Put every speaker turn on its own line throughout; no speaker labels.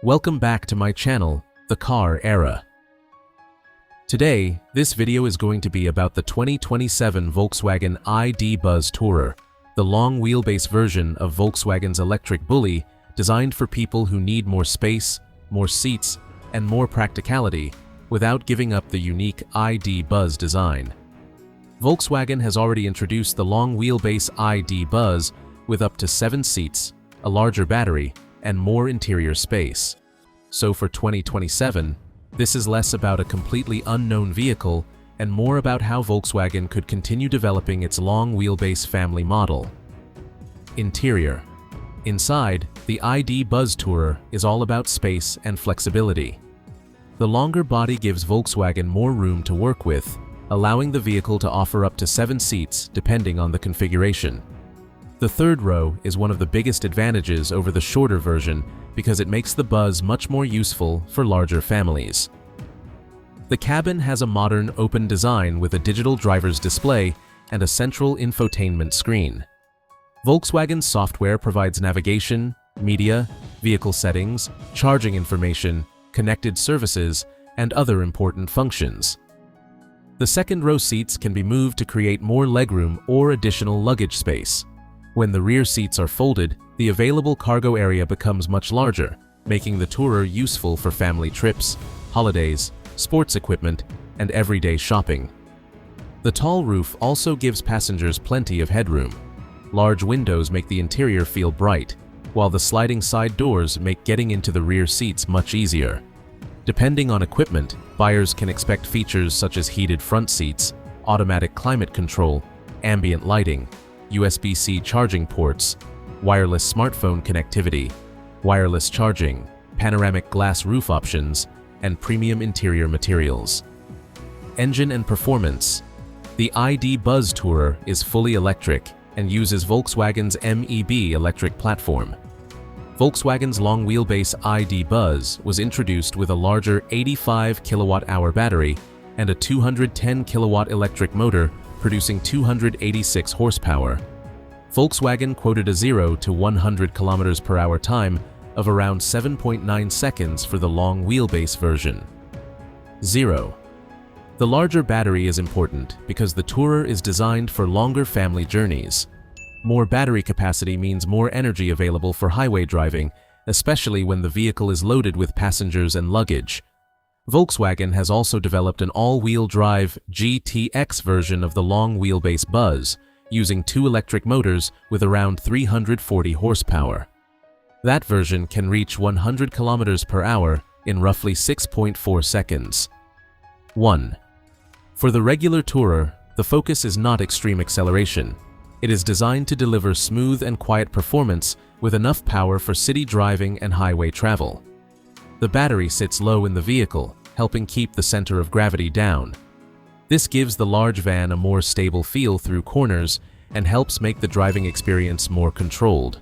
Welcome back to my channel, The Car Era. Today, this video is going to be about the 2027 Volkswagen ID Buzz Tourer, the long wheelbase version of Volkswagen's electric bully designed for people who need more space, more seats, and more practicality without giving up the unique ID Buzz design. Volkswagen has already introduced the long wheelbase ID Buzz with up to 7 seats, a larger battery, and more interior space. So for 2027, this is less about a completely unknown vehicle and more about how Volkswagen could continue developing its long wheelbase family model. Interior. Inside, the ID Buzz Tourer is all about space and flexibility. The longer body gives Volkswagen more room to work with, allowing the vehicle to offer up to 7 seats depending on the configuration. The third row is one of the biggest advantages over the shorter version because it makes the Buzz much more useful for larger families. The cabin has a modern open design with a digital driver's display and a central infotainment screen. Volkswagen's software provides navigation, media, vehicle settings, charging information, connected services, and other important functions. The second row seats can be moved to create more legroom or additional luggage space. When the rear seats are folded, the available cargo area becomes much larger, making the Tourer useful for family trips, holidays, sports equipment, and everyday shopping. The tall roof also gives passengers plenty of headroom. Large windows make the interior feel bright, while the sliding side doors make getting into the rear seats much easier. Depending on equipment, buyers can expect features such as heated front seats, automatic climate control, ambient lighting, USB-C charging ports, wireless smartphone connectivity, wireless charging, panoramic glass roof options, and premium interior materials. Engine and performance. The ID Buzz Tourer is fully electric and uses Volkswagen's MEB electric platform. Volkswagen's long wheelbase ID Buzz was introduced with a larger 85 kWh battery and a 210 kW electric motor producing 286 horsepower. Volkswagen quoted a 0 to 100 km/h time of around 7.9 seconds for the long wheelbase version. 0. The larger battery is important because the Tourer is designed for longer family journeys. More battery capacity means more energy available for highway driving, especially when the vehicle is loaded with passengers and luggage. Volkswagen has also developed an all-wheel drive GTX version of the long wheelbase Buzz, using 2 electric motors with around 340 horsepower. That version can reach 100 km/h in roughly 6.4 seconds. 1. For the regular Tourer, the focus is not extreme acceleration. It is designed to deliver smooth and quiet performance with enough power for city driving and highway travel. The battery sits low in the vehicle, helping keep the center of gravity down. This gives the large van a more stable feel through corners and helps make the driving experience more controlled.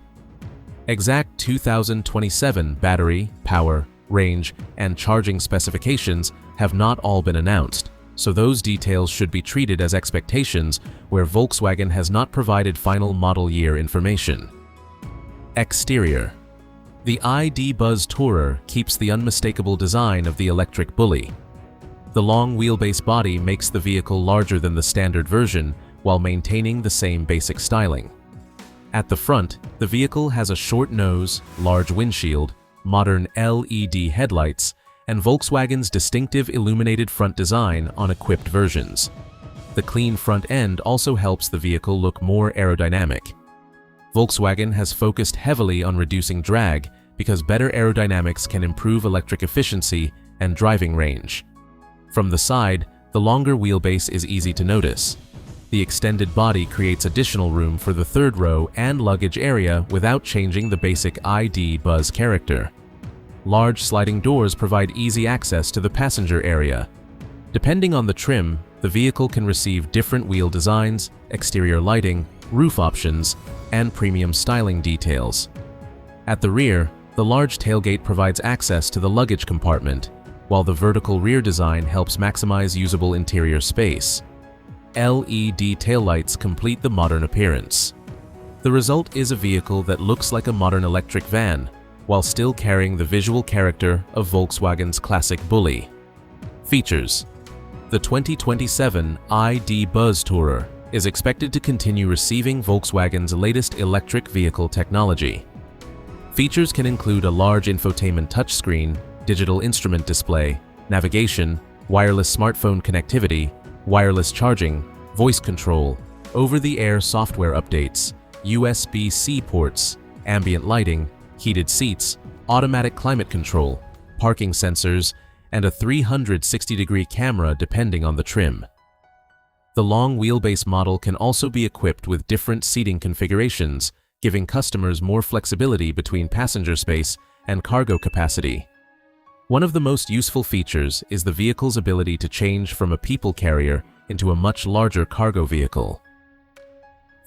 Exact 2027 battery, power, range, and charging specifications have not all been announced, so those details should be treated as expectations where Volkswagen has not provided final model year information. Exterior. The ID Buzz Tourer keeps the unmistakable design of the electric bully. The long wheelbase body makes the vehicle larger than the standard version while maintaining the same basic styling. At the front, the vehicle has a short nose, large windshield, modern LED headlights, and Volkswagen's distinctive illuminated front design on equipped versions. The clean front end also helps the vehicle look more aerodynamic. Volkswagen has focused heavily on reducing drag because better aerodynamics can improve electric efficiency and driving range. From the side, the longer wheelbase is easy to notice. The extended body creates additional room for the third row and luggage area without changing the basic ID Buzz character. Large sliding doors provide easy access to the passenger area. Depending on the trim, the vehicle can receive different wheel designs, exterior lighting, roof options, and premium styling details. At the rear, the large tailgate provides access to the luggage compartment, while the vertical rear design helps maximize usable interior space. LED taillights complete the modern appearance. The result is a vehicle that looks like a modern electric van, while still carrying the visual character of Volkswagen's classic bully. Features: the 2027 ID. Buzz Tourer is expected to continue receiving Volkswagen's latest electric vehicle technology. Features can include a large infotainment touchscreen, digital instrument display, navigation, wireless smartphone connectivity, wireless charging, voice control, over-the-air software updates, USB-C ports, ambient lighting, heated seats, automatic climate control, parking sensors, and a 360-degree camera depending on the trim. The long wheelbase model can also be equipped with different seating configurations, giving customers more flexibility between passenger space and cargo capacity. One of the most useful features is the vehicle's ability to change from a people carrier into a much larger cargo vehicle.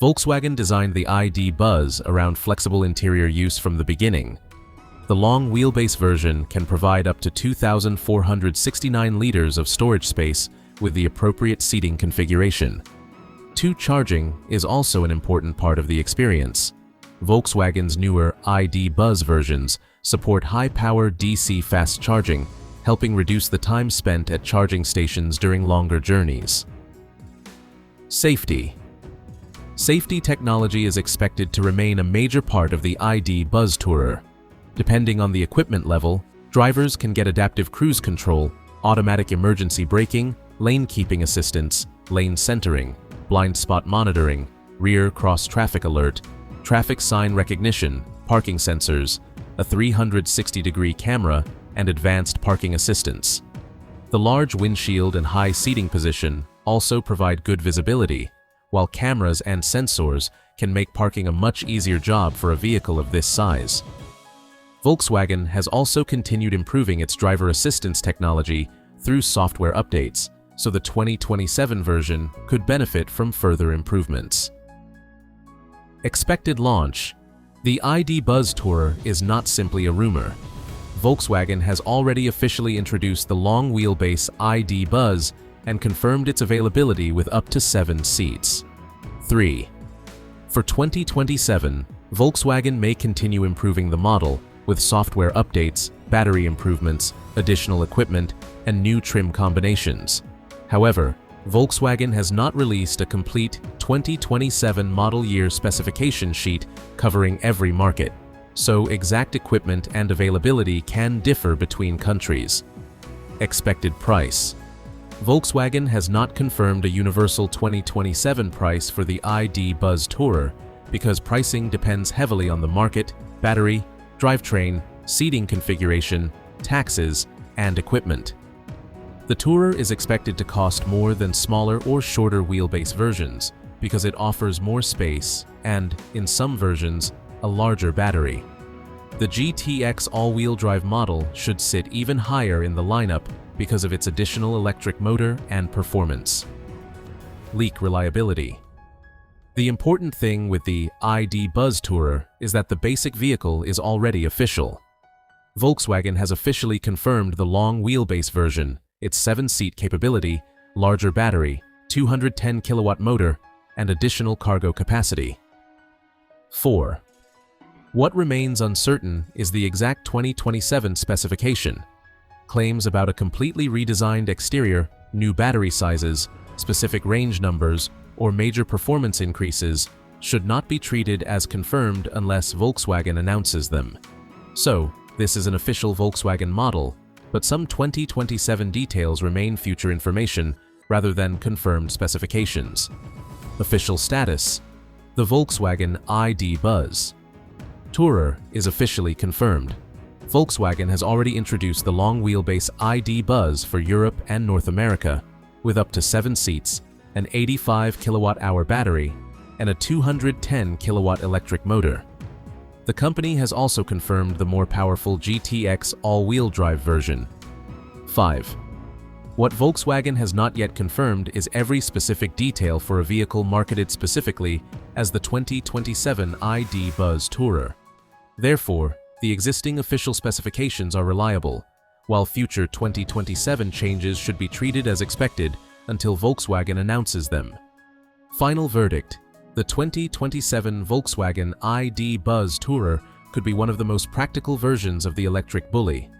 Volkswagen designed the ID. Buzz around flexible interior use from the beginning. The long wheelbase version can provide up to 2,469 liters of storage space with the appropriate seating configuration. Charging is also an important part of the experience. Volkswagen's newer ID. Buzz versions support high-power DC fast charging, helping reduce the time spent at charging stations during longer journeys. Safety. Safety technology is expected to remain a major part of the ID. Buzz Tourer. Depending on the equipment level, drivers can get adaptive cruise control, automatic emergency braking, lane keeping assistance, lane centering, blind spot monitoring, rear cross-traffic alert, traffic sign recognition, parking sensors, a 360-degree camera, and advanced parking assistance. The large windshield and high seating position also provide good visibility, while cameras and sensors can make parking a much easier job for a vehicle of this size. Volkswagen has also continued improving its driver assistance technology through software updates, so the 2027 version could benefit from further improvements. Expected launch. The ID. Buzz Tourer is not simply a rumor. Volkswagen has already officially introduced the long wheelbase ID. Buzz and confirmed its availability with up to 7 seats. 3. For 2027, Volkswagen may continue improving the model with software updates, battery improvements, additional equipment, and new trim combinations. However, Volkswagen has not released a complete 2027 model year specification sheet covering every market, so exact equipment and availability can differ between countries. Expected price. Volkswagen has not confirmed a universal 2027 price for the ID. Buzz Tourer because pricing depends heavily on the market, battery, drivetrain, seating configuration, taxes, and equipment. The Tourer is expected to cost more than smaller or shorter wheelbase versions because it offers more space and, in some versions, a larger battery. The GTX all-wheel drive model should sit even higher in the lineup because of its additional electric motor and performance. Leak reliability. The important thing with the ID. Buzz Tourer is that the basic vehicle is already official. Volkswagen has officially confirmed the long wheelbase version, its 7-seat capability, larger battery, 210 kilowatt motor, and additional cargo capacity. 4. What remains uncertain is the exact 2027 specification. Claims about a completely redesigned exterior, new battery sizes, specific range numbers, or major performance increases should not be treated as confirmed unless Volkswagen announces them. So, this is an official Volkswagen model, but some 2027 details remain future information rather than confirmed specifications. Official status. The Volkswagen ID. Buzz Tourer is officially confirmed. Volkswagen has already introduced the long wheelbase ID. Buzz for Europe and North America, with up to 7 seats, an 85 kilowatt-hour battery, and a 210 kilowatt electric motor. The company has also confirmed the more powerful GTX all-wheel drive version. 5. What Volkswagen has not yet confirmed is every specific detail for a vehicle marketed specifically as the 2027 ID. Buzz Tourer. Therefore, the existing official specifications are reliable, while future 2027 changes should be treated as expected until Volkswagen announces them. Final verdict. The 2027 Volkswagen ID. Buzz Tourer could be one of the most practical versions of the electric bully.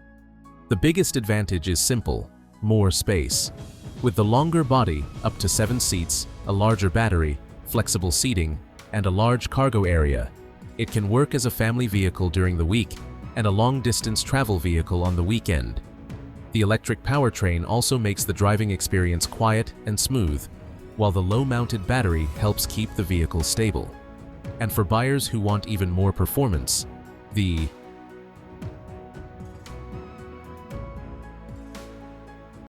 The biggest advantage is simple: more space. With the longer body, up to 7 seats, a larger battery, flexible seating, and a large cargo area, it can work as a family vehicle during the week and a long-distance travel vehicle on the weekend. The electric powertrain also makes the driving experience quiet and smooth, while the low-mounted battery helps keep the vehicle stable. And for buyers who want even more performance, the